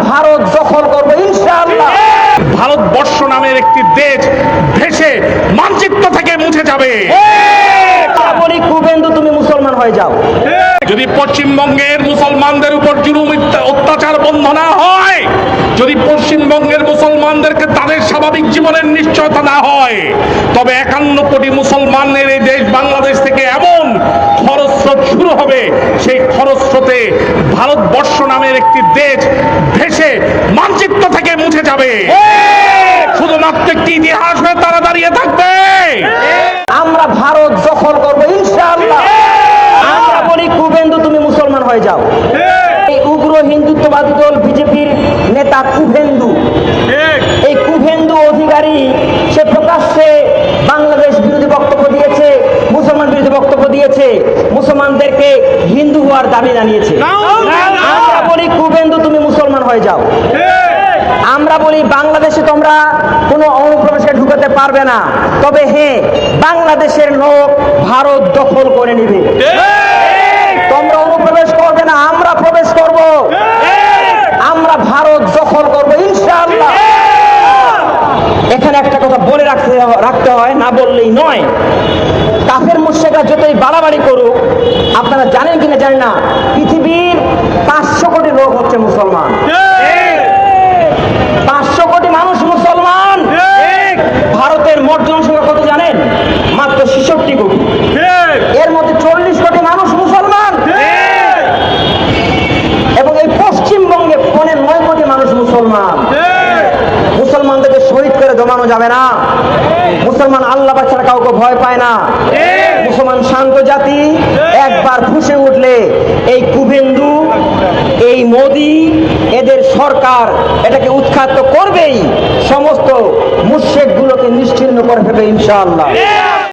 ভারত দখল করব ইনশাআল্লাহ। ভারতবর্ষ নামের একটি দেশ ভেসে মানচিত্র থেকে মুছে যাবে। বলি কুবেন্দু তুমি মুসলমান হয়ে যাও। যদি পশ্চিমবঙ্গের মুসলমানদের উপর জুলুম অত্যাচার বন্ধ না হয়, যদি পশ্চিমবঙ্গের মুসলমানদেরকে তাদের স্বাভাবিক জীবনের নিশ্চয়তা না হয়, তবে 51 কোটি মুসলমানের এই দেশ বাংলাদেশ থেকে এমন খরস্রোত শুরু হবে, সেই খরস্রোতে ভারতবর্ষ নামের একটি দেশ ভেসে মানচিত্র থেকে মুছে যাবে। শুধুমাত্র একটি ইতিহাস হয়ে তারা দাঁড়িয়ে থাকবে। আমরা ভারত দখল করব ইনশাআল্লাহ। আমরা বলি কুবেন্দু তুমি মুসলমান হয়ে যাও। এই উগ্র হিন্দুত্ববাদী দল বিজেপির নেতা কুবেন্দু, এই কুবেন্দু অধিকারী, সে প্রকাশ্যে বাংলাদেশ বিরোধী বক্তব্য দিয়েছে, মুসলমান বিরোধী বক্তব্য দিয়েছে, মুসলমানদেরকে হিন্দু হওয়ার দাবি জানিয়েছে। আমরা বলি কুবেন্দু তুমি মুসলমান হয়ে যাও। আমরা বলি বাংলাদেশে তোমরা কোনো অনুপ্রবেশে ঢুকাতে পারবে না, তবে হ্যাঁ বাংলাদেশের লোক ভারত দখল করে নিবে। তোমরা অনুপ্রবেশ করবে না, আমরা প্রবেশ করব। আমরা ভারত দখল করব ইনশাআল্লাহ। এখানে একটা কথা বলে রাখতে হয়, না বললেই নয়। কাফের মুশরিকরা যতই বাড়াবাড়ি করুক, আপনারা জানেন কিনা জানি না, পৃথিবীর 500 কোটি লোক হচ্ছে মুসলমান। 500 কোটি মানুষ মুসলমান। ভারতের মোট জনসংখ্যা কত জানেন? মাত্র 66 কোটি। এর মধ্যে 40 কোটি মানুষ মুসলমান, এবং এই পশ্চিমবঙ্গে 9 কোটি মানুষ মুসলমান। মুসলমানদেরকে শহীদ করে জমানো যাবে না। মুসলমান আল্লাহ ছাড়া কাউকে ভয় পায় না। মুসলমান শান্ত জাতি। একবার ফুঁসে উঠলে এই কুবেন্দু, এই মোদি, এদের সরকার এটাকে উৎখাত করবেই, সমস্ত মুশরিকগুলোকে নিশ্চিহ্ন করে ফেলবে ইনশাআল্লাহ।